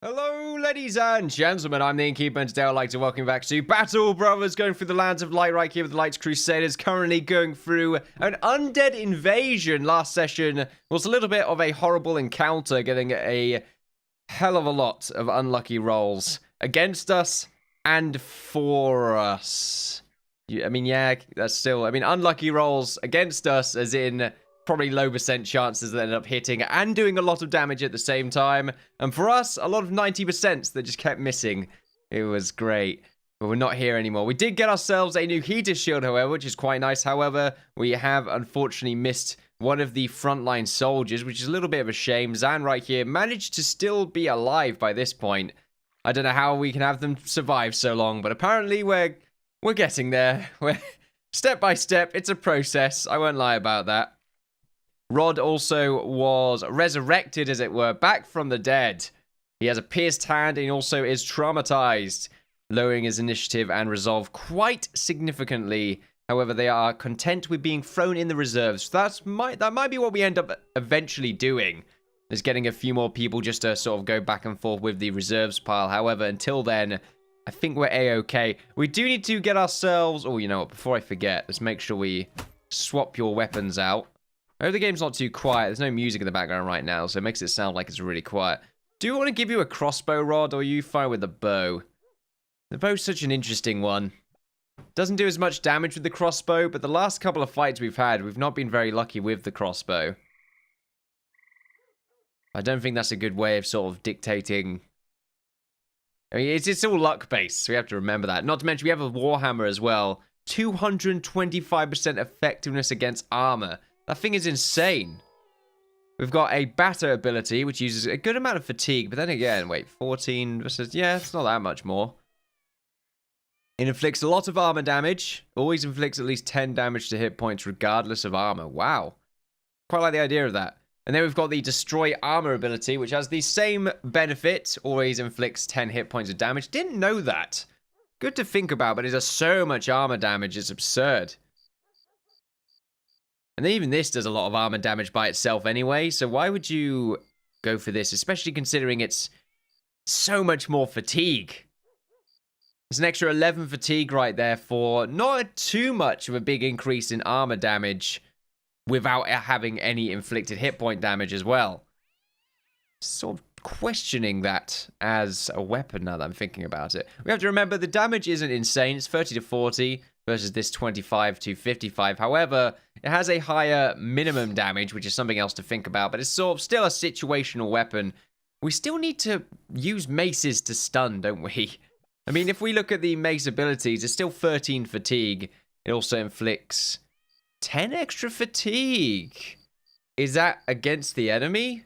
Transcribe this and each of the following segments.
Hello, ladies and gentlemen, I'm the Innkeeper, and today I'd like to welcome you back to Battle Brothers, going through the lands of light right here with the Lights Crusaders, currently going through an undead invasion. Last session was a little bit of a horrible encounter, getting a hell of a lot of unlucky rolls against us and for us. That's still, unlucky rolls against us, as in probably low percent chances that end up hitting and doing a lot of damage at the same time. And for us, a lot of 90% that just kept missing. It was great. But we're not here anymore. We did get ourselves a new heater shield, however, which is quite nice. However, we have unfortunately missed one of the frontline soldiers, which is a little bit of a shame. Zan right here managed to still be alive by this point. I don't know how we can have them survive so long, but apparently we're getting there. We're step by step. It's a process. I won't lie about that. Rod also was resurrected, as it were, back from the dead. He has a pierced hand and he also is traumatized, lowering his initiative and resolve quite significantly. However, they are content with being thrown in the reserves. That might be what we end up eventually doing, is getting a few more people just to sort of go back and forth with the reserves pile. However, until then, I think we're A-okay. We do need to get ourselves... Oh, you know what? Before I forget, let's make sure we swap your weapons out. I hope the game's not too quiet. There's no music in the background right now, so it makes it sound like it's really quiet. Do I want to give you a crossbow, Rod, or are you fine with the bow? The bow's such an interesting one. Doesn't do as much damage with the crossbow, but the last couple of fights we've had, we've not been very lucky with the crossbow. I don't think that's a good way of sort of dictating... I mean, it's all luck-based, so we have to remember that. Not to mention, we have a Warhammer as well. 225% effectiveness against armor. That thing is insane. We've got a batter ability, which uses a good amount of fatigue, but then again, wait, 14 versus... Yeah, it's not that much more. It inflicts a lot of armor damage. Always inflicts at least 10 damage to hit points, regardless of armor. Wow. Quite like the idea of that. And then we've got the destroy armor ability, which has the same benefit. Always inflicts 10 hit points of damage. Didn't know that. Good to think about, but it does so much armor damage, it's absurd. And then even this does a lot of armor damage by itself anyway, so why would you go for this? Especially considering it's so much more fatigue. There's an extra 11 fatigue right there for not too much of a big increase in armor damage without having any inflicted hit point damage as well. Sort of questioning that as a weapon now that I'm thinking about it. We have to remember the damage isn't insane. It's 30 to 40 versus this 25 to 55. However, it has a higher minimum damage, which is something else to think about, but it's sort of still a situational weapon. We still need to use maces to stun, don't we? I mean, if we look at the mace abilities, it's still 13 fatigue. It also inflicts 10 extra fatigue. Is that against the enemy?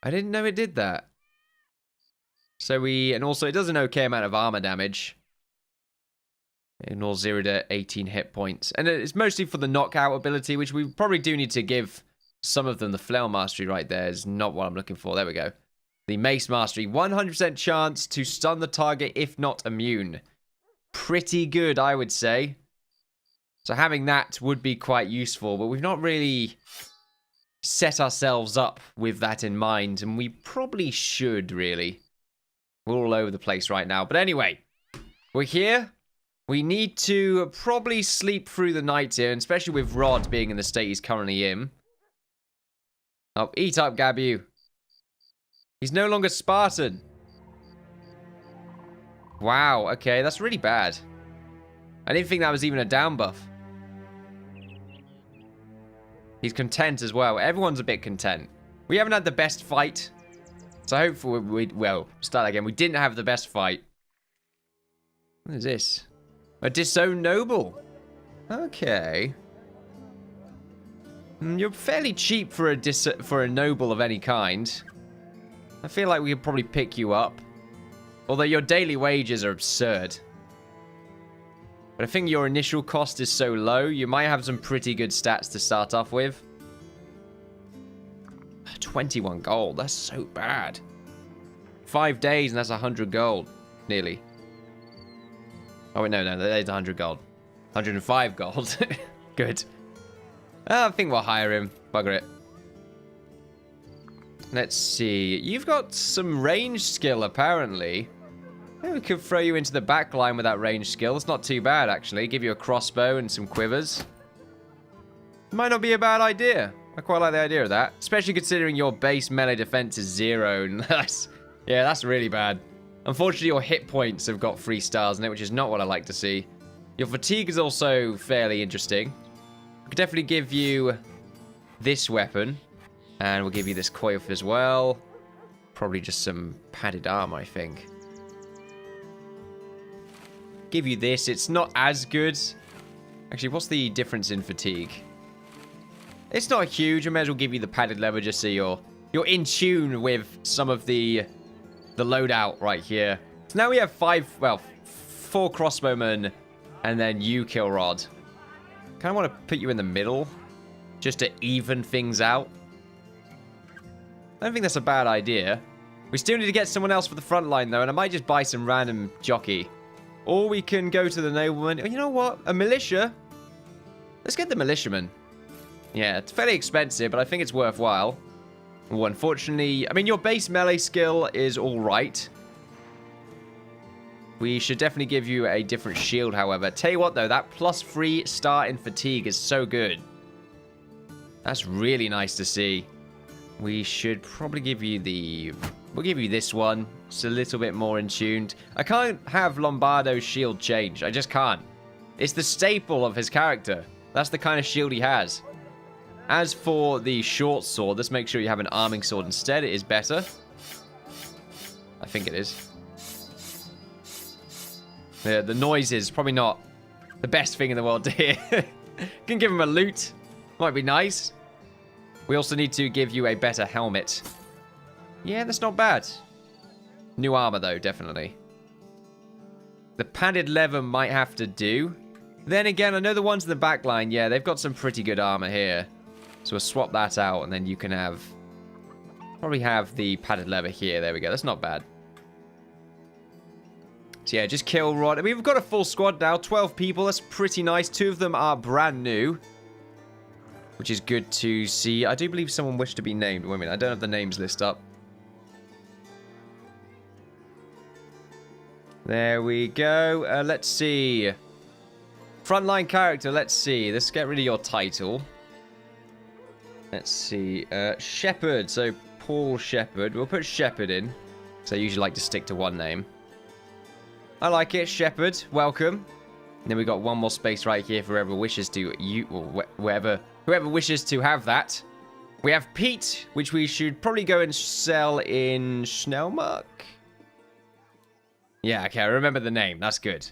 I didn't know it did that. And also it does an okay amount of armor damage. In all 0 to 18 hit points. And it's mostly for the knockout ability, which we probably do need to give some of them. The flail mastery right there is not what I'm looking for. There we go. The mace mastery. 100% chance to stun the target if not immune. Pretty good, I would say. So having that would be quite useful, but we've not really set ourselves up with that in mind, and we probably should, really. We're all over the place right now. But anyway, we're here. We need to probably sleep through the night here, and especially with Rod being in the state he's currently in. Oh, eat up, Gabu. He's no longer Spartan. Wow, okay, that's really bad. I didn't think that was even a down buff. He's content as well. Everyone's a bit content. We haven't had the best fight. So hopefully well, start again. We didn't have the best fight. What is this? A disowned noble. Okay. You're fairly cheap for a noble of any kind. I feel like we could probably pick you up. Although your daily wages are absurd. But I think your initial cost is so low, you might have some pretty good stats to start off with. 21 gold, that's so bad. 5 days and that's 100 gold. Nearly. Oh, wait, no, that is 100 gold. 105 gold. Good. I think we'll hire him. Bugger it. Let's see. You've got some range skill, apparently. Maybe we could throw you into the back line with that range skill. It's not too bad, actually. Give you a crossbow and some quivers. Might not be a bad idea. I quite like the idea of that. Especially considering your base melee defense is 0. And yeah, that's really bad. Unfortunately, your hit points have got 3 stars in it, which is not what I like to see. Your fatigue is also fairly interesting. I could definitely give you this weapon. And we'll give you this coif as well. Probably just some padded armor, I think. Give you this. It's not as good. Actually, what's the difference in fatigue? It's not huge. I may as well give you the padded leather just so you're in tune with some of the loadout right here. So now we have 4 crossbowmen and then you, Kilrod. Kind of want to put you in the middle just to even things out. I don't think that's a bad idea. We still need to get someone else for the front line, though, and I might just buy some random jockey. Or we can go to the nobleman. You know what? A militia? Let's get the militiaman. Yeah, it's fairly expensive, but I think it's worthwhile. Well, unfortunately, I mean, your base melee skill is all right. We should definitely give you a different shield, however. Tell you what, though, that +3 star in fatigue is so good. That's really nice to see. We should probably give you the... We'll give you this one. It's a little bit more in tuned. I can't have Lombardo's shield change. I just can't. It's the staple of his character. That's the kind of shield he has. As for the short sword, let's make sure you have an arming sword instead. It is better. I think it is. The noise is probably not the best thing in the world to hear. Can give him a loot. Might be nice. We also need to give you a better helmet. Yeah, that's not bad. New armor, though, definitely. The padded leather might have to do. Then again, I know the ones in the back line, yeah, they've got some pretty good armor here. So we'll swap that out, and then you can have... Probably have the padded leather here. There we go. That's not bad. So yeah, just kill Rod. I mean, we've got a full squad now. 12 people. That's pretty nice. 2 of them are brand new. Which is good to see. I do believe someone wished to be named. Wait a minute, I don't have the names list up. There we go. Let's see. Frontline character, let's see. Let's get rid of your title. Let's see. Shepherd. So, Paul Shepherd. We'll put Shepherd in. So, I usually like to stick to one name. I like it. Shepherd. Welcome. And then we've got one more space right here for whoever wishes to... Whoever wishes to have that. We have Pete, which we should probably go and sell in Schnellmark. Yeah, okay, I remember the name. That's good.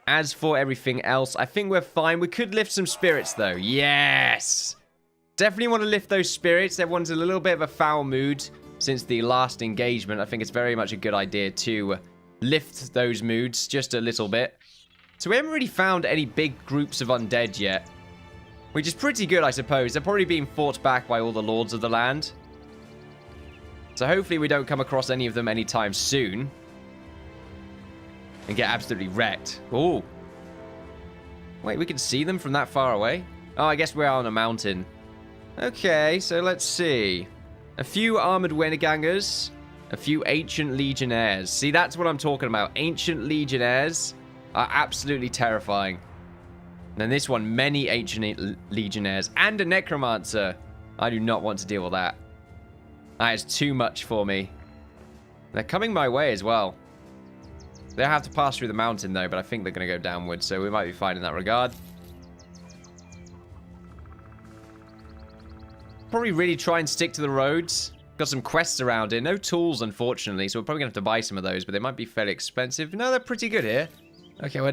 As for everything else, I think we're fine. We could lift some spirits, though. Yes! Definitely want to lift those spirits. Everyone's in a little bit of a foul mood since the last engagement. I think it's very much a good idea to lift those moods just a little bit. So we haven't really found any big groups of undead yet. Which is pretty good, I suppose. They're probably being fought back by all the lords of the land. So hopefully we don't come across any of them anytime soon. And get absolutely wrecked. Ooh. Wait, we can see them from that far away? Oh, I guess we're on a mountain. Okay, so let's see. A few armored Wenegangers. A few ancient legionnaires. See, that's what I'm talking about. Ancient legionnaires are absolutely terrifying. And then this one, many ancient legionnaires and a necromancer. I do not want to deal with that. That is too much for me. They're coming my way as well. They'll have to pass through the mountain though, but I think they're going to go downwards, so we might be fine in that regard. Probably really try and stick to the roads. Got some quests around here. No tools, unfortunately, so we're probably going to have to buy some of those, but they might be fairly expensive. No, they're pretty good here. Okay, we're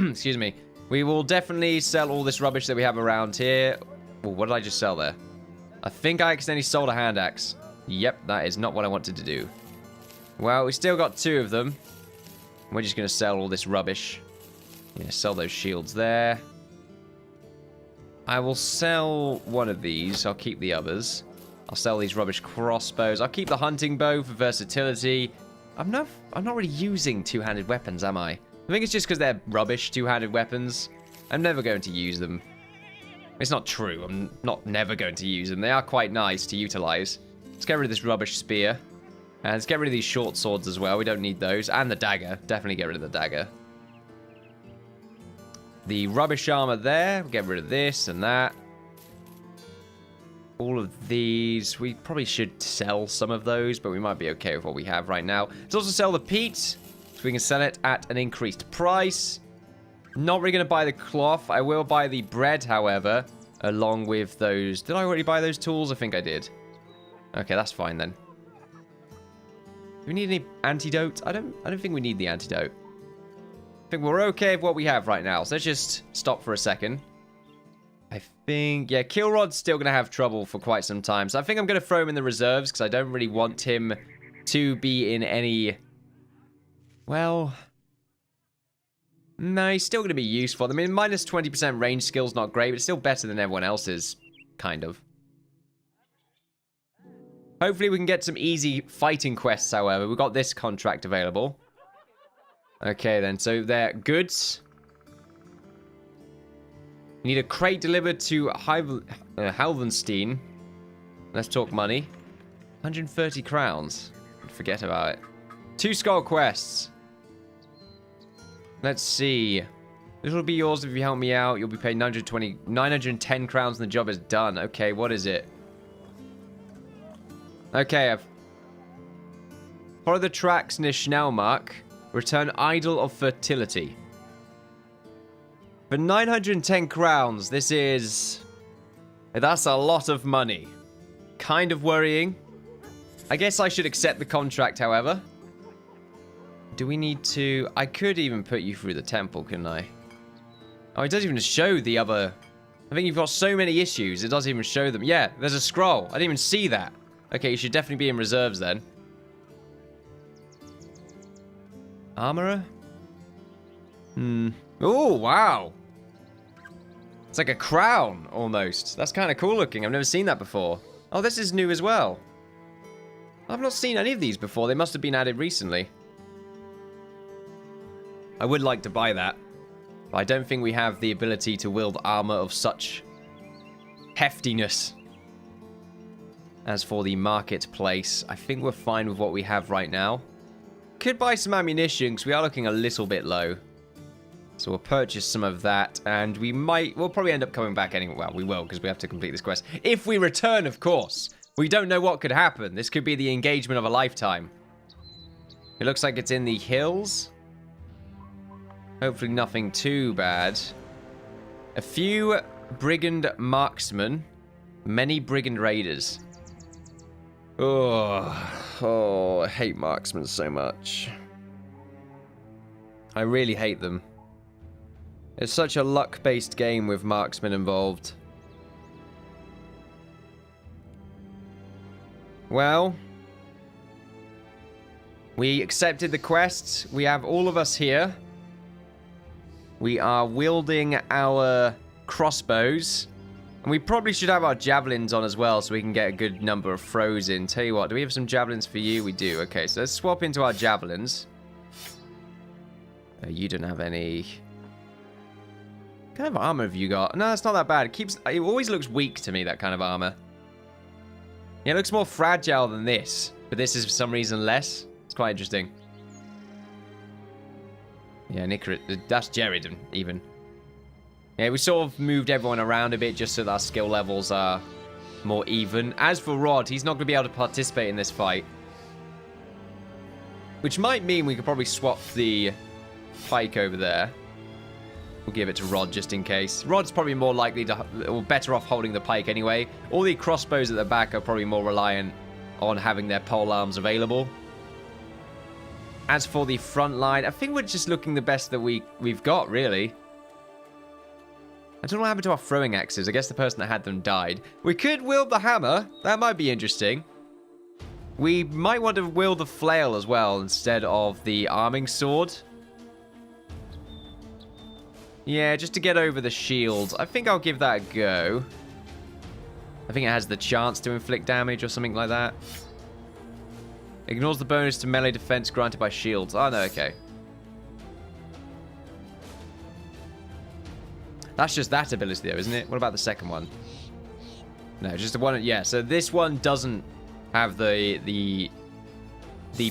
excuse me. We will definitely sell all this rubbish that we have around here. Oh, what did I just sell there? I think I accidentally sold a hand axe. Yep, that is not what I wanted to do. Well, we still got 2 of them. We're just going to sell all this rubbish. Yeah, sell those shields there. I will sell one of these. I'll keep the others. I'll sell these rubbish crossbows. I'll keep the hunting bow for versatility. I'm not really using two-handed weapons, am I? I think it's just because they're rubbish two-handed weapons. I'm never going to use them. It's not true. I'm not never going to use them. They are quite nice to utilize. Let's get rid of this rubbish spear. And let's get rid of these short swords as well. We don't need those. And the dagger. Definitely get rid of the dagger. The rubbish armor there. We'll get rid of this and that. All of these. We probably should sell some of those, but we might be okay with what we have right now. Let's also sell the peat, so we can sell it at an increased price. Not really going to buy the cloth. I will buy the bread, however, along with those. Did I already buy those tools? I think I did. Okay, that's fine then. Do we need any antidote? I don't think we need the antidote. I think we're okay with what we have right now. So let's just stop for a second. I think, yeah, Kilrod's still going to have trouble for quite some time. So I think I'm going to throw him in the reserves because I don't really want him to be in any... Well... No, he's still going to be useful. I mean, minus 20% range skill's not great, but it's still better than everyone else's, kind of. Hopefully we can get some easy fighting quests, however. We've got this contract available. Okay, then. So they're goods. You need a crate delivered to Halvenstein. Let's talk money. 130 crowns. Forget about it. 2 skull quests. Let's see. This will be yours if you help me out. You'll be paid 910 crowns and the job is done. Okay, what is it? Okay, I've... Follow the tracks near Schnellmark. Return Idol of Fertility. For 910 crowns, this is... That's a lot of money. Kind of worrying. I guess I should accept the contract, however. Do we need to... I could even put you through the temple, couldn't I? Oh, it doesn't even show the other... I think you've got so many issues, it doesn't even show them. Yeah, there's a scroll. I didn't even see that. Okay, you should definitely be in reserves then. Armorer? Oh, wow. It's like a crown, almost. That's kind of cool looking. I've never seen that before. Oh, this is new as well. I've not seen any of these before. They must have been added recently. I would like to buy that. But I don't think we have the ability to wield armor of such heftiness. As for the marketplace, I think we're fine with what we have right now. Could buy some ammunition, because we are looking a little bit low. So we'll purchase some of that, and we'll probably end up coming back anyway. Well, we will, because we have to complete this quest. If we return, of course. We don't know what could happen. This could be the engagement of a lifetime. It looks like it's in the hills. Hopefully nothing too bad. A few brigand marksmen. Many brigand raiders. Oh, I hate marksmen so much. I really hate them. It's such a luck-based game with marksmen involved. Well, we accepted the quests. We have all of us here. We are wielding our crossbows. And we probably should have our javelins on as well so we can get a good number of throws in. Tell you what, do we have some javelins for you? We do. Okay, so let's swap into our javelins. You don't have any... What kind of armor have you got? No, it's not that bad. It always looks weak to me, that kind of armor. Yeah, it looks more fragile than this. But this is for some reason less. It's quite interesting. Yeah, that's Jared even. Yeah, we sort of moved everyone around a bit just so that our skill levels are more even. As for Rod, he's not going to be able to participate in this fight. Which might mean we could probably swap the pike over there. We'll give it to Rod just in case. Rod's probably more likely to, or better off holding the pike anyway. All the crossbows at the back are probably more reliant on having their pole arms available. As for the front line, I think we're just looking the best that we've got, really. I don't know what happened to our throwing axes. I guess the person that had them died. We could wield the hammer. That might be interesting. We might want to wield the flail as well instead of the arming sword. Yeah, just to get over the shields. I think I'll give that a go. I think it has the chance to inflict damage or something like that. Ignores the bonus to melee defense granted by shields. Oh, no, okay. That's just that ability, though, isn't it? What about the second one? No, just the one... Yeah, so this one doesn't have the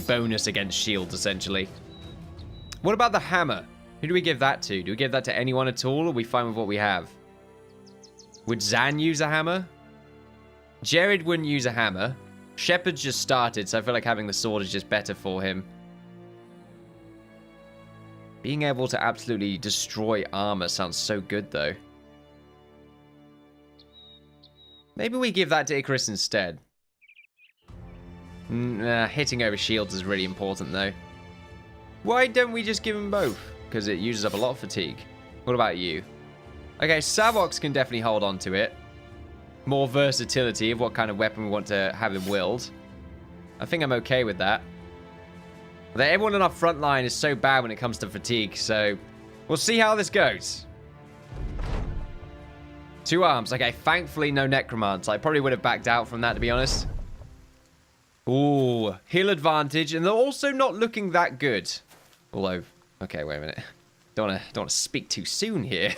bonus against shields, essentially. What about the hammer? Who do we give that to? Do we give that to anyone at all, or are we fine with what we have? Would Zan use a hammer? Jared wouldn't use a hammer. Shepard just started, so I feel like having the sword is just better for him. Being able to absolutely destroy armor sounds so good, though. Maybe we give that to Icarus instead. Hitting over shields is really important, though. Why don't we just give him both? Because it uses up a lot of fatigue. What about you? Okay, Savox can definitely hold on to it. More versatility of what kind of weapon we want to have him wield. I think I'm okay with that. But everyone on our front line is so bad when it comes to fatigue, so we'll see how this goes. 2 arms. Okay, thankfully no necromants. I probably would have backed out from that, to be honest. Ooh, heal advantage, and they're also not looking that good. Although, okay, wait a minute. Don't want to speak too soon here.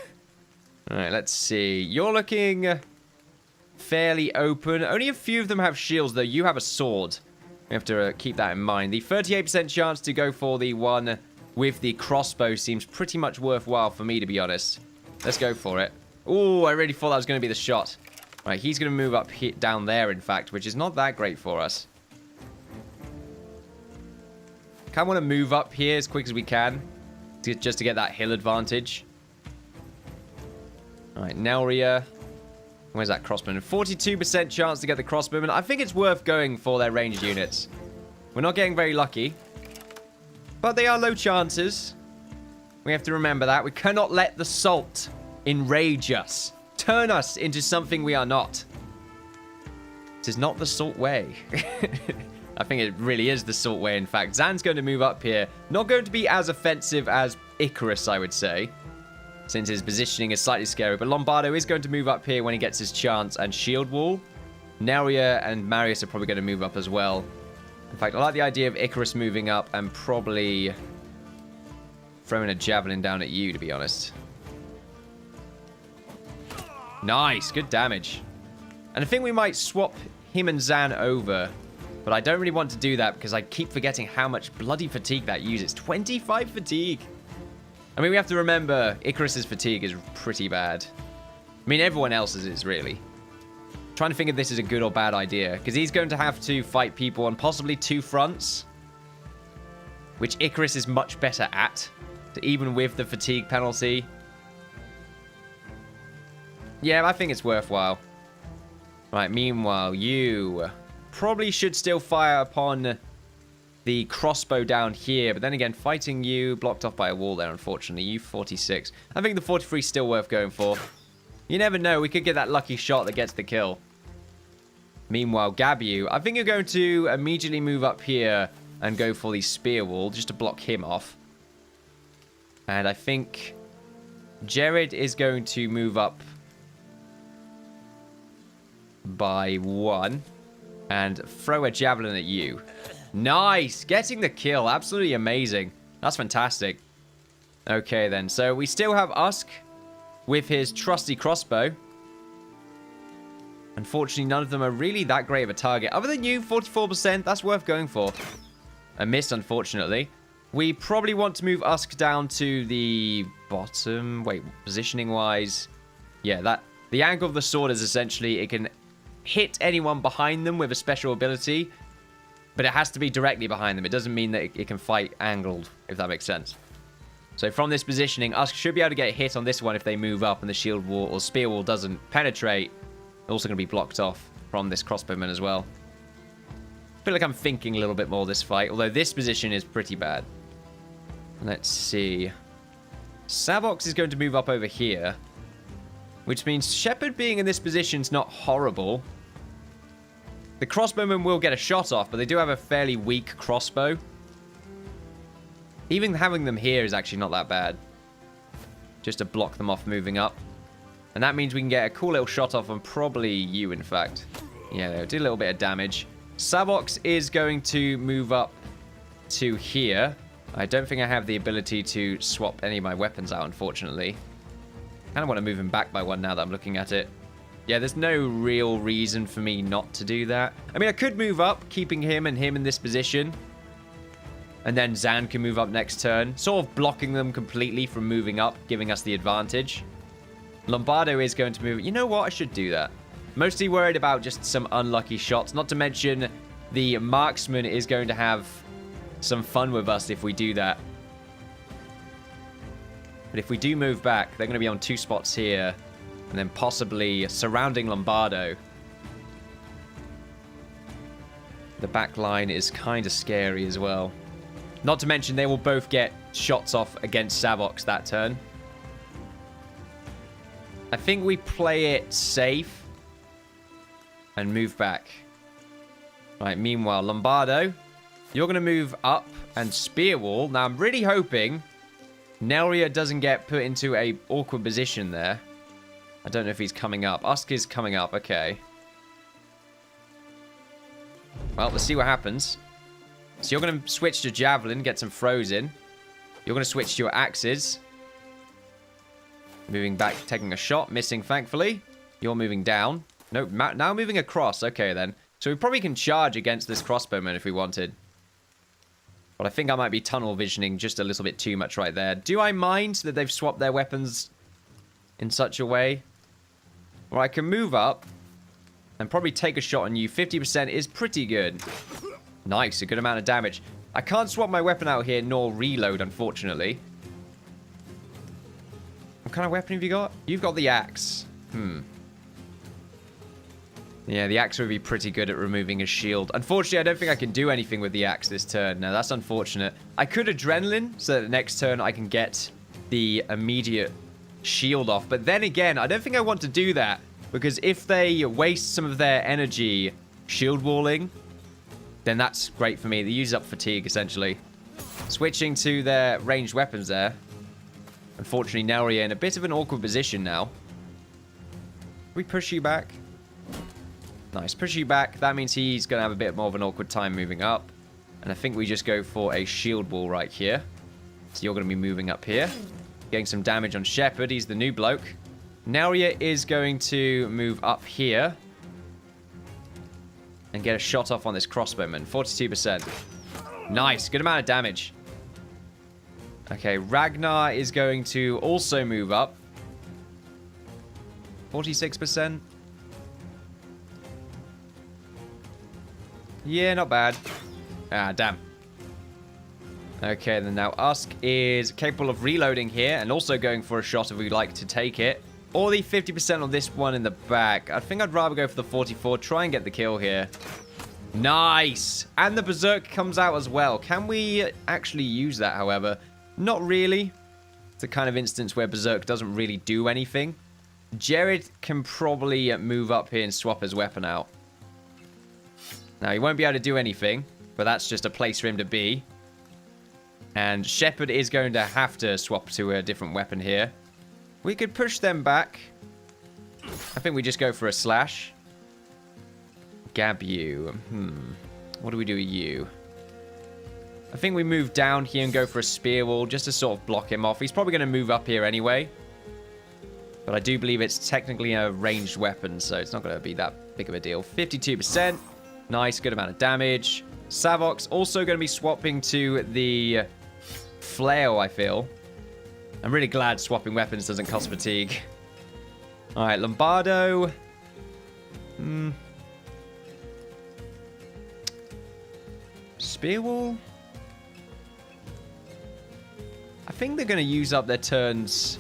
All right, let's see. You're looking fairly open. Only a few of them have shields, though. You have a sword. We have to keep that in mind. The 38% chance to go for the one with the crossbow seems pretty much worthwhile for me, to be honest. Let's go for it. Ooh, I really thought that was going to be the shot. All right, he's going to move up down there, in fact, which is not that great for us. Kind of want to move up here as quick as we can, just to get that hill advantage. All right, Nelria. Where's that crossbowman? 42% chance to get the crossbowman. I think it's worth going for their ranged units. We're not getting very lucky, but they are low chances. We have to remember that. We cannot let the salt enrage us, turn us into something we are not. This is not the salt way. I think it really is the salt way, in fact. Zan's going to move up here. Not going to be as offensive as Icarus, I would say, since his positioning is slightly scary. But Lombardo is going to move up here when he gets his chance. And Shield Wall. Neria and Marius are probably going to move up as well. In fact, I like the idea of Icarus moving up and probably throwing a javelin down at you, to be honest. Nice. Good damage. And I think we might swap him and Zan over. But I don't really want to do that because I keep forgetting how much bloody fatigue that uses. 25 fatigue. I mean, we have to remember Icarus's fatigue is pretty bad. I mean, everyone else's is, really. I'm trying to think if this is a good or bad idea. Because he's going to have to fight people on possibly 2 fronts. Which Icarus is much better at. Even with the fatigue penalty. Yeah, I think it's worthwhile. Right, meanwhile, you probably should still fire upon the crossbow down here. But then again, fighting you, blocked off by a wall there, unfortunately. You 46. I think the 43 is still worth going for. You never know. We could get that lucky shot that gets the kill. Meanwhile, Gabu, I think you're going to immediately move up here and go for the spear wall just to block him off. And I think Jared is going to move up by 1 and throw a javelin at you. Nice! Getting the kill. Absolutely amazing. That's fantastic. Okay, then. So we still have Usk with his trusty crossbow. Unfortunately, none of them are really that great of a target. Other than you, 44%. That's worth going for. A miss, unfortunately. We probably want to move Usk down to the bottom. Wait, positioning-wise. Yeah, that the angle of the sword is essentially it can hit anyone behind them with a special ability, but it has to be directly behind them. It doesn't mean that it can fight angled, if that makes sense. So from this positioning, Usk should be able to get hit on this one if they move up and the shield wall or spear wall doesn't penetrate. They're also going to be blocked off from this crossbowman as well. I feel like I'm thinking a little bit more this fight, although this position is pretty bad. Let's see. Savox is going to move up over here, which means Shepard being in this position is not horrible. The crossbowmen will get a shot off, but they do have a fairly weak crossbow. Even having them here is actually not that bad. Just to block them off moving up. And that means we can get a cool little shot off on probably you, in fact. Yeah, they'll do a little bit of damage. Savox is going to move up to here. I don't think I have the ability to swap any of my weapons out, unfortunately. I kind of want to move him back by 1 now that I'm looking at it. Yeah, there's no real reason for me not to do that. I mean, I could move up, keeping him and him in this position. And then Zan can move up next turn, sort of blocking them completely from moving up, giving us the advantage. Lombardo is going to move. You know what? I should do that. Mostly worried about just some unlucky shots. Not to mention the marksman is going to have some fun with us if we do that. But if we do move back, they're going to be on 2 spots here. And then possibly surrounding Lombardo. The back line is kind of scary as well. Not to mention they will both get shots off against Savox that turn. I think we play it safe and move back. Right, meanwhile, Lombardo, you're going to move up and spear wall. Now, I'm really hoping Nelria doesn't get put into a awkward position there. I don't know if he's coming up. Usk is coming up. Okay. Well, let's see what happens. So you're going to switch to Javelin, get some throws in. You're going to switch to your axes. Moving back, taking a shot, missing, thankfully. You're moving down. Nope, now moving across. Okay, then. So we probably can charge against this crossbowman if we wanted. But I think I might be tunnel visioning just a little bit too much right there. Do I mind that they've swapped their weapons in such a way? Well, I can move up and probably take a shot on you. 50% is pretty good. Nice, a good amount of damage. I can't swap my weapon out here nor reload, unfortunately. What kind of weapon have you got? You've got the axe. Yeah, the axe would be pretty good at removing his shield. Unfortunately, I don't think I can do anything with the axe this turn. No, that's unfortunate. I could adrenaline so that next turn I can get the immediate shield off. But then again, I don't think I want to do that. Because if they waste some of their energy shield walling, then that's great for me. They use up fatigue, essentially. Switching to their ranged weapons there. Unfortunately, Nelria in a bit of an awkward position now. We push you back. Nice. Push you back. That means he's going to have a bit more of an awkward time moving up. And I think we just go for a shield wall right here. So you're going to be moving up here. Getting some damage on Shepherd. He's the new bloke. Nelria is going to move up here. And get a shot off on this crossbowman. 42%. Nice. Good amount of damage. Okay, Ragnar is going to also move up. 46%. Yeah, not bad. Ah, damn. Okay, then now Usk is capable of reloading here and also going for a shot if we'd like to take it. Or the 50% on this one in the back. I think I'd rather go for the 44. Try and get the kill here. Nice! And the Berserk comes out as well. Can we actually use that, however? Not really. It's the kind of instance where Berserk doesn't really do anything. Jared can probably move up here and swap his weapon out. Now, he won't be able to do anything, but that's just a place for him to be. And Shepherd is going to have to swap to a different weapon here. We could push them back. I think we just go for a slash. Gab you. What do we do with you? I think we move down here and go for a spear wall just to sort of block him off. He's probably going to move up here anyway. But I do believe it's technically a ranged weapon, so it's not going to be that big of a deal. 52%. Nice, good amount of damage. Savox also going to be swapping to the flail, I feel. I'm really glad swapping weapons doesn't cost fatigue. Alright, Lombardo. Spear wall? I think they're going to use up their turns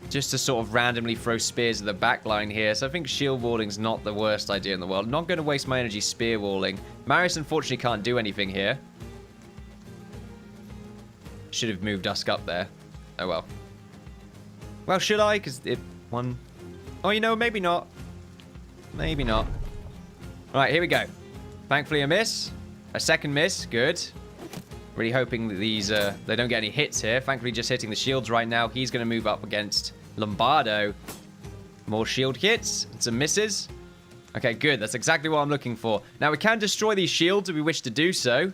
just to sort of randomly throw spears at the back line here. So I think shield walling's not the worst idea in the world. Not going to waste my energy spear walling. Marius unfortunately can't do anything here. Should have moved Dusk up there. Oh well. Well, should I? Because it won. Oh, you know, maybe not. Maybe not. Alright, here we go. Thankfully a miss. A second miss. Good. Really hoping that these, they don't get any hits here. Thankfully just hitting the shields right now. He's going to move up against Lombardo. More shield hits. Some misses. Okay, good. That's exactly what I'm looking for. Now, we can destroy these shields if we wish to do so.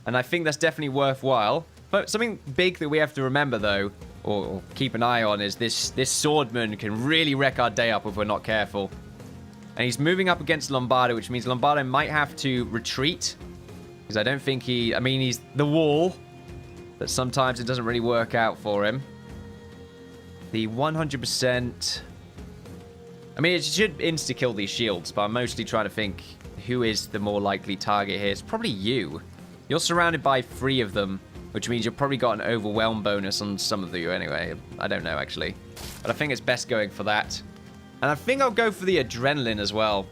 And I think that's definitely worthwhile. But something big that we have to remember, though, or keep an eye on, is this swordman can really wreck our day up if we're not careful. And he's moving up against Lombardo, which means Lombardo might have to retreat. Because I don't think he... I mean, he's the wall. But sometimes it doesn't really work out for him. The 100%... I mean, it should insta-kill these shields, but I'm mostly trying to think who is the more likely target here. It's probably you. You're surrounded by 3 of them, which means you've probably got an overwhelm bonus on some of you anyway. I don't know, actually. But I think it's best going for that. And I think I'll go for the adrenaline as well.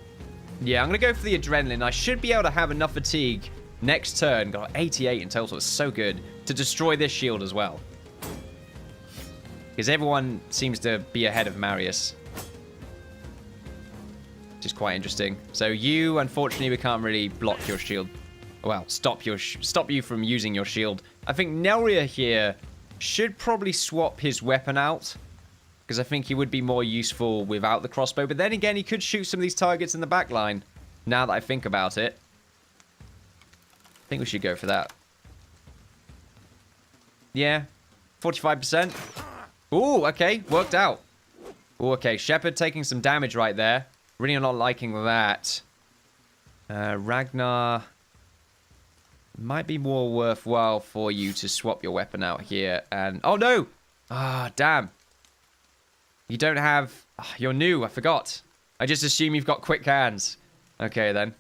Yeah, I'm going to go for the adrenaline. I should be able to have enough fatigue next turn. Got 88 in total. It's so good. To destroy this shield as well. Because everyone seems to be ahead of Marius. Which is quite interesting. So you, unfortunately, we can't really block your shield. Well, stop you from using your shield. I think Nelria here should probably swap his weapon out. Because I think he would be more useful without the crossbow. But then again, he could shoot some of these targets in the back line. Now that I think about it. I think we should go for that. Yeah. 45%. Ooh, okay. Worked out. Ooh, okay. Shepard taking some damage right there. Really not liking that. Ragnar... might be more worthwhile for you to swap your weapon out here. And... oh, no! Ah, damn. You don't have... oh, you're new. I forgot. I just assume you've got quick hands. Okay, then.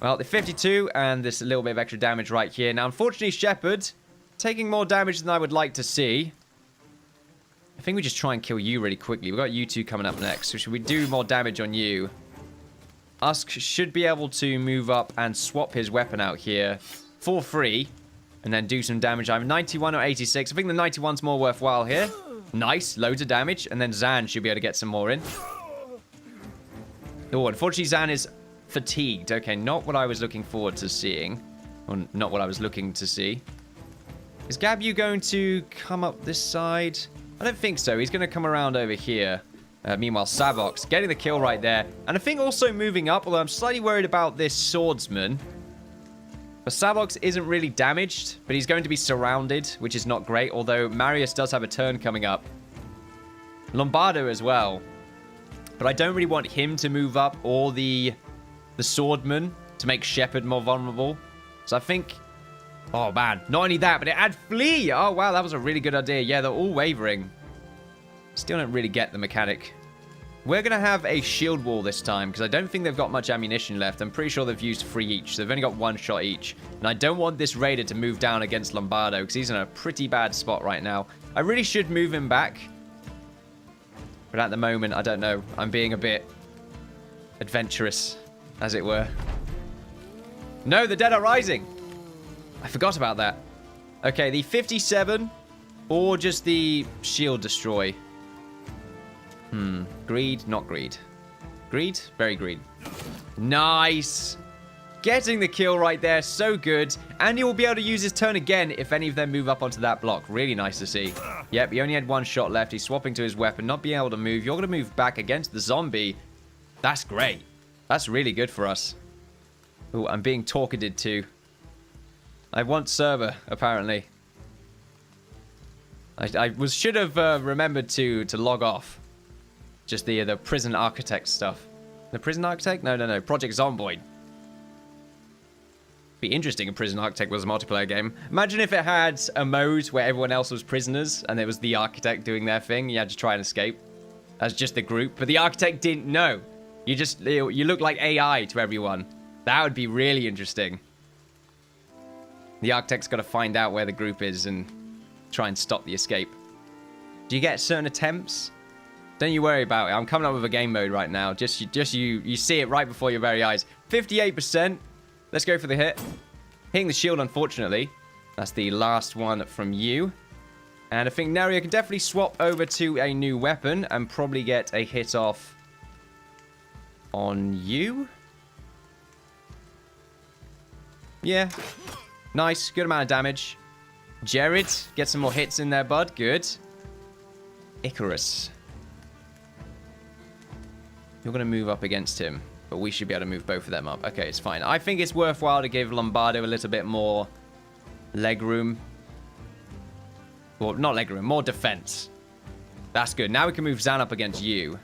Well, the 52 and this little bit of extra damage right here. Now, unfortunately, Shepard taking more damage than I would like to see. I think we just try and kill you really quickly. We've got you two coming up next. So should we do more damage on you? Usk should be able to move up and swap his weapon out here for free. And then do some damage. I'm 91 or 86. I think the 91's more worthwhile here. Nice. Loads of damage. And then Zan should be able to get some more in. Oh, unfortunately, Zan is fatigued. Okay, not what I was looking forward to seeing. Or not what I was looking to see. Is Gabu going to come up this side? I don't think so. He's going to come around over here. Meanwhile, Savox getting the kill right there. And I think also moving up, although I'm slightly worried about this swordsman. But Savox isn't really damaged, but he's going to be surrounded, which is not great. Although Marius does have a turn coming up. Lombardo as well. But I don't really want him to move up or the swordman to make Shepard more vulnerable. So I think... oh, man. Not only that, but it had flee. Oh, wow. That was a really good idea. Yeah, they're all wavering. Still don't really get the mechanic. We're going to have a shield wall this time because I don't think they've got much ammunition left. I'm pretty sure they've used 3 each. So they've only got 1 shot each. And I don't want this raider to move down against Lombardo because he's in a pretty bad spot right now. I really should move him back. But at the moment, I don't know. I'm being a bit adventurous, as it were. No, the dead are rising. I forgot about that. Okay, the 57 or just the shield destroy. Greed, not greed. Greed? Very greed. Nice. Getting the kill right there. So good. And he will be able to use his turn again if any of them move up onto that block. Really nice to see. Yep, he only had 1 shot left. He's swapping to his weapon, not being able to move. You're going to move back against the zombie. That's great. That's really good for us. Oh, I'm being talkated to. I want server, apparently. I should have remembered to log off. Just the prison architect stuff. The prison architect? No. Project Zomboid. Be interesting if Prison Architect was a multiplayer game. Imagine if it had a mode where everyone else was prisoners and it was the architect doing their thing. You had to try and escape as just the group, but the architect didn't know. You look like AI to everyone. That would be really interesting. The architect's got to find out where the group is and try and stop the escape. Do you get certain attempts? Don't you worry about it. I'm coming up with a game mode right now. Just you see it right before your very eyes. 58%. Let's go for the hit. Hitting the shield, unfortunately. That's the last one from you. And I think Neria can definitely swap over to a new weapon and probably get a hit off on you. Yeah. Nice. Good amount of damage. Jared, get some more hits in there, bud. Good. Icarus. You're going to move up against him. But we should be able to move both of them up. Okay, it's fine. I think it's worthwhile to give Lombardo a little bit more leg room. Well, not leg room, more defense. That's good. Now we can move Zan up against you.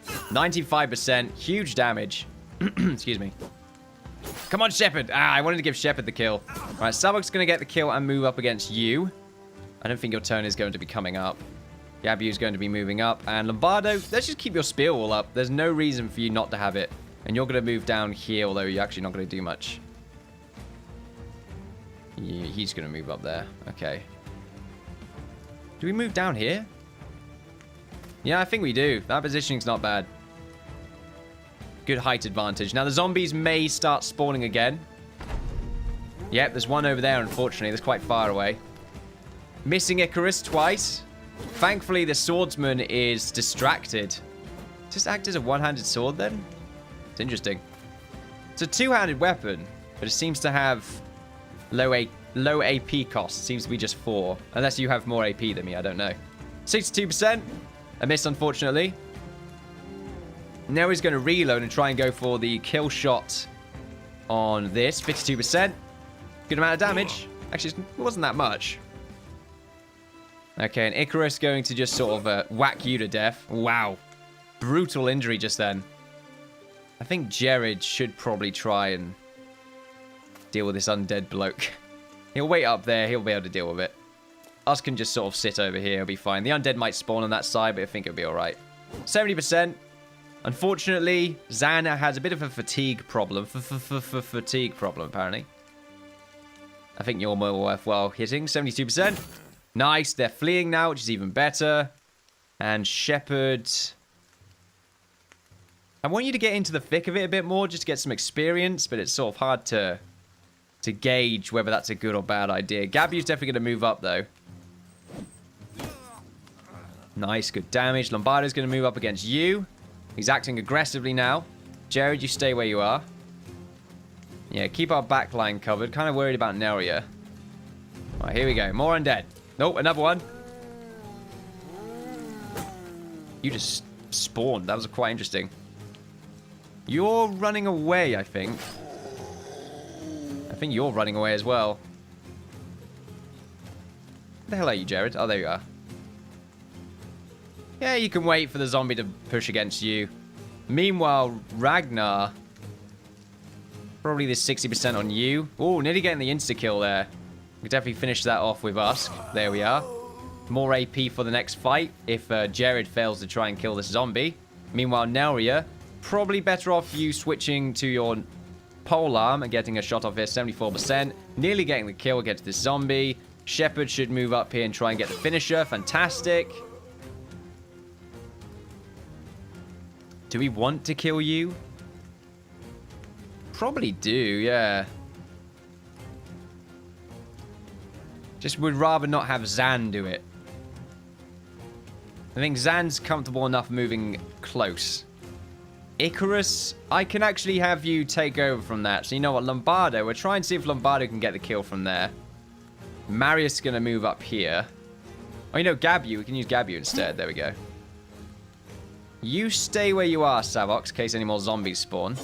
95%. Huge damage. Excuse me. Come on, Shepard. I wanted to give Shepard the kill. All right, Savok's going to get the kill and move up against you. I don't think your turn is going to be coming up. Gabu's going to be moving up. And Lombardo, let's just keep your spear wall up. There's no reason for you not to have it. And you're going to move down here, although you're actually not going to do much. Yeah, he's going to move up there. Okay. Do we move down here? Yeah, I think we do. That positioning's not bad. Good height advantage. Now, the zombies may start spawning again. Yep, there's one over there, unfortunately. That's quite far away. Missing Icarus twice. Thankfully, the swordsman is distracted. Just act as a one-handed sword, then? It's interesting. It's a two-handed weapon, but it seems to have low AP cost. It seems to be just 4. Unless you have more AP than me, I don't know. 62%. A miss, unfortunately. Now he's going to reload and try and go for the kill shot on this. 52%. Good amount of damage. Actually, it wasn't that much. Okay, and Icarus going to just sort of whack you to death. Wow. Brutal injury just then. I think Jared should probably try and deal with this undead bloke. He'll wait up there. He'll be able to deal with it. Us can just sort of sit over here. It'll be fine. The undead might spawn on that side, but I think it'll be all right. 70%. Unfortunately, Xana has a bit of a fatigue problem. Fatigue problem, apparently. I think you're more worthwhile hitting. 72%. Nice. They're fleeing now, which is even better. And Shepard. I want you to get into the thick of it a bit more, just to get some experience, but it's sort of hard to gauge whether that's a good or bad idea. Gabu's definitely going to move up, though. Nice, good damage. Lombardo's going to move up against you. He's acting aggressively now. Jared, you stay where you are. Yeah, keep our backline covered. Kind of worried about Neria. All right, here we go. More undead. Nope, another one. You just spawned. That was quite interesting. You're running away, I think. I think you're running away as well. Where the hell are you, Jared? Oh, there you are. Yeah, you can wait for the zombie to push against you. Meanwhile, Ragnar. Probably this 60% on you. Oh, nearly getting the insta-kill there. We definitely finish that off with us. There we are. More AP for the next fight if Jared fails to try and kill this zombie. Meanwhile, Neria, probably better off you switching to your polearm and getting a shot off here. 74%. Nearly getting the kill against this zombie. Shepard should move up here and try and get the finisher. Fantastic. Do we want to kill you? Probably do, yeah. Just would rather not have Zan do it. I think Zan's comfortable enough moving close. Icarus, I can actually have you take over from that. So you know what, Lombardo, we'll try and see if Lombardo can get the kill from there. Marius is going to move up here. Oh, you know, Gabu, we can use Gabu instead. There we go. You stay where you are, Savox, in case any more zombies spawn.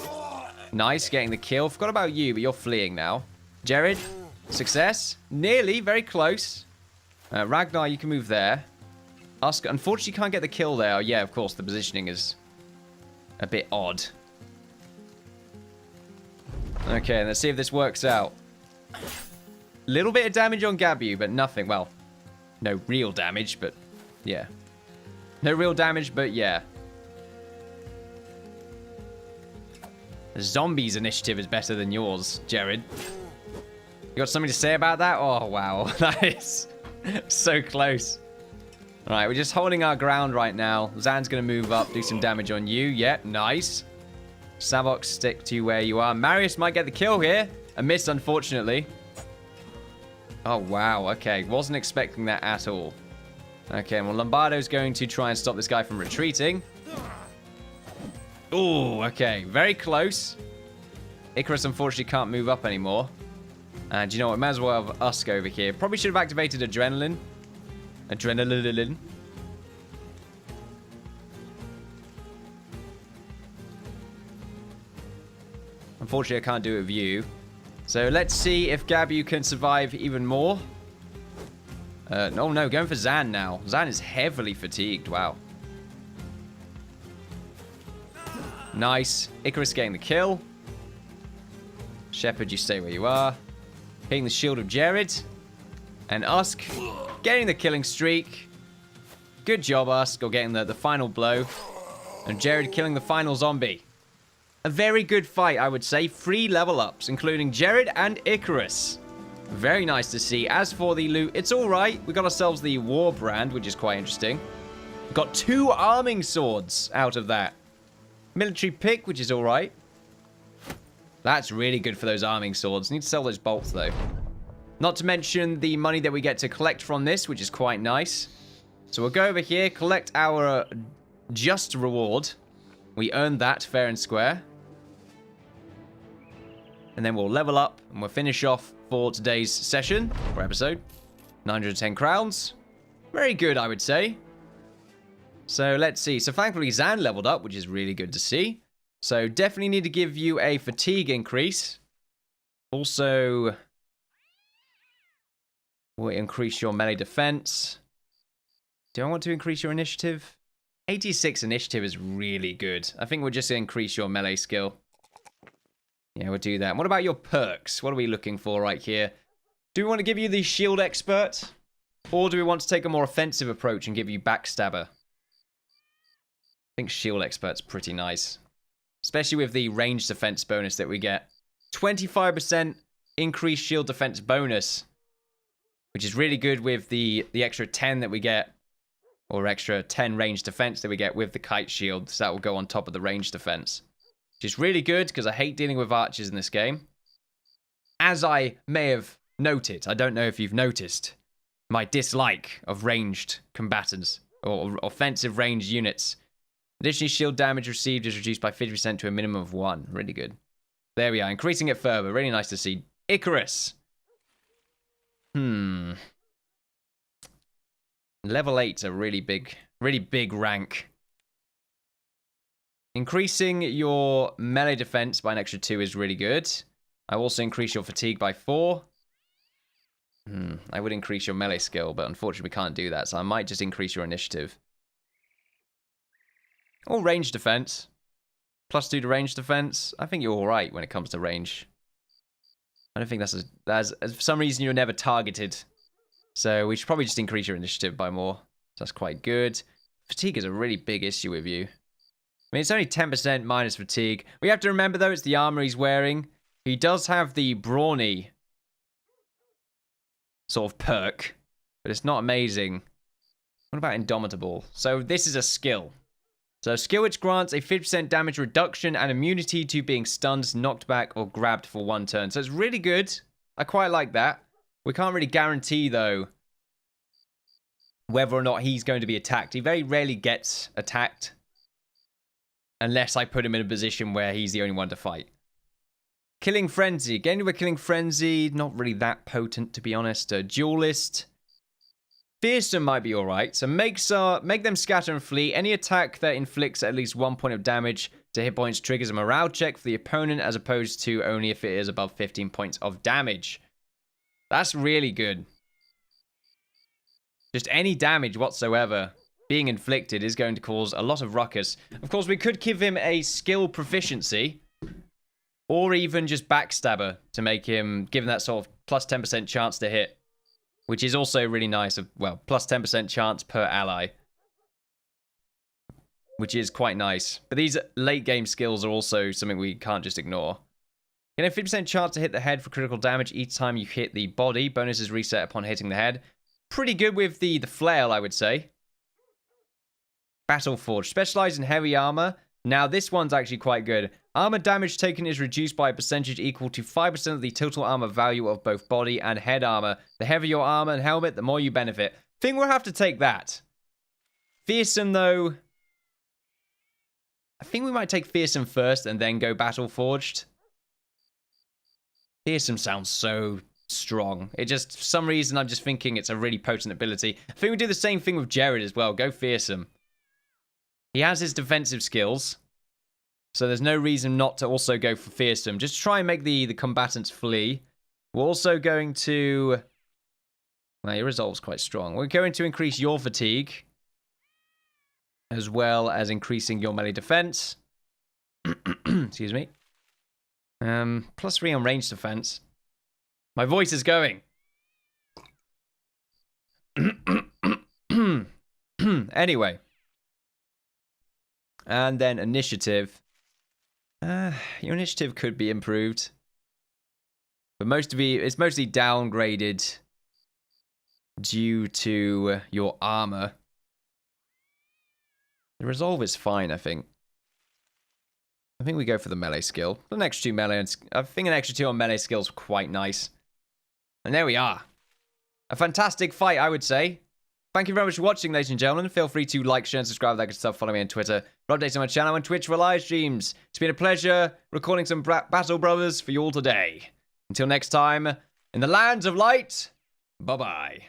Nice, getting the kill. Forgot about you, but you're fleeing now. Jared, success. Nearly, very close. Ragnar, you can move there. Oscar, unfortunately, can't get the kill there. Oh, yeah, of course, the positioning is a bit odd. Okay, let's see if this works out. Little bit of damage on Gabu, but nothing. Well, no real damage, but yeah. No real damage, but yeah. The zombies initiative is better than yours, Jared. You got something to say about that? Oh, wow. That is so close. All right, we're just holding our ground right now. Zan's going to move up, do some damage on you. Yep, nice. Savox, stick to where you are. Marius might get the kill here. A miss, unfortunately. Oh, wow. Okay, wasn't expecting that at all. Okay, well, Lombardo's going to try and stop this guy from retreating. Oh, okay. Very close. Icarus, unfortunately, can't move up anymore. And you know what? We might as well have Usk over here. Probably should have activated Adrenaline. Adrenaline. Unfortunately, I can't do it with you. So let's see if Gabu can survive even more. No, going for Zan now. Zan is heavily fatigued. Wow. Nice. Icarus getting the kill. Shepherd, you stay where you are. Hitting the shield of Jared. And Usk getting the killing streak. Good job, Usk, or getting the final blow. And Jared killing the final zombie. A very good fight, I would say. 3 level ups, including Jared and Icarus. Very nice to see. As for the loot, it's alright. We got ourselves the War Brand, which is quite interesting. Got 2 arming swords out of that. Military pick, which is alright. That's really good for those arming swords. Need to sell those bolts, though. Not to mention the money that we get to collect from this, which is quite nice. So we'll go over here, collect our just reward. We earned that fair and square. And then we'll level up and we'll finish off for today's session or episode. 910 crowns. Very good, I would say. So let's see. So thankfully Zan leveled up, which is really good to see. So definitely need to give you a fatigue increase. Also, will increase your melee defense. Do I want to increase your initiative? 86 initiative is really good. I think we'll just increase your melee skill. Yeah, we'll do that. What about your perks? What are we looking for right here? Do we want to give you the shield expert? Or do we want to take a more offensive approach and give you backstabber? I think shield expert's pretty nice. Especially with the range defense bonus that we get. 25% increased shield defense bonus. Which is really good with the extra 10 that we get. Or extra 10 range defense that we get with the kite shield. So that will go on top of the range defense. Which is really good because I hate dealing with archers in this game. As I may have noted, I don't know if you've noticed, my dislike of ranged combatants or offensive ranged units. Additionally, shield damage received is reduced by 50% to a minimum of 1. Really good. There we are, increasing it further. Really nice to see. Icarus. Level 8's a really big rank. Increasing your melee defense by an extra 2 is really good. I also increase your fatigue by 4. I would increase your melee skill, but unfortunately we can't do that, so I might just increase your initiative. Or range defense. +2 to range defense. I think you're alright when it comes to range. I don't think that's for some reason you're never targeted. So we should probably just increase your initiative by more. That's quite good. Fatigue is a really big issue with you. I mean, it's only 10% minus fatigue. We have to remember, though, it's the armor he's wearing. He does have the brawny sort of perk, but it's not amazing. What about Indomitable? So this is a skill. So skill which grants a 50% damage reduction and immunity to being stunned, knocked back, or grabbed for 1 turn. So it's really good. I quite like that. We can't really guarantee, though, whether or not he's going to be attacked. He very rarely gets attacked. Unless I put him in a position where he's the only one to fight. Killing Frenzy. Getting to a Killing Frenzy, not really that potent, to be honest. Duelist. Fearsome might be alright. So make them scatter and flee. Any attack that inflicts at least 1 point of damage to hit points triggers a morale check for the opponent, as opposed to only if it is above 15 points of damage. That's really good. Just any damage whatsoever being inflicted is going to cause a lot of ruckus. Of course, we could give him a skill proficiency, or even just backstabber to make him, give him that sort of plus 10% chance to hit, which is also really nice. Well, plus 10% chance per ally, which is quite nice. But these late game skills are also something we can't just ignore. Get a 50% chance to hit the head for critical damage each time you hit the body. Bonus is reset upon hitting the head. Pretty good with the flail, I would say. Battle Forge. Specialized in heavy armor. Now, this one's actually quite good. Armor damage taken is reduced by a percentage equal to 5% of the total armor value of both body and head armor. The heavier your armor and helmet, the more you benefit. Think we'll have to take that. Fearsome, though. I think we might take Fearsome first and then go Battle Forged. Fearsome sounds so strong. It just, for some reason, I'm just thinking it's a really potent ability. I think we do the same thing with Jared as well. Go Fearsome. He has his defensive skills. So there's no reason not to also go for fearsome. Just try and make the combatants flee. We're also going to... Well, your resolve's quite strong. We're going to increase your fatigue, as well as increasing your melee defense. Excuse me. +3 on range defense. My voice is going. Anyway. And then initiative. Your initiative could be improved. But it's mostly downgraded due to your armor. The resolve is fine, I think. I think we go for the melee skill. An extra 2 melee. I think an extra 2 on melee skill is quite nice. And there we are. A fantastic fight, I would say. Thank you very much for watching, ladies and gentlemen. Feel free to like, share, and subscribe. That good stuff. Follow me on Twitter for updates on my channel and Twitch for live streams. It's been a pleasure recording some Battle Brothers for you all today. Until next time, in the lands of light, bye-bye.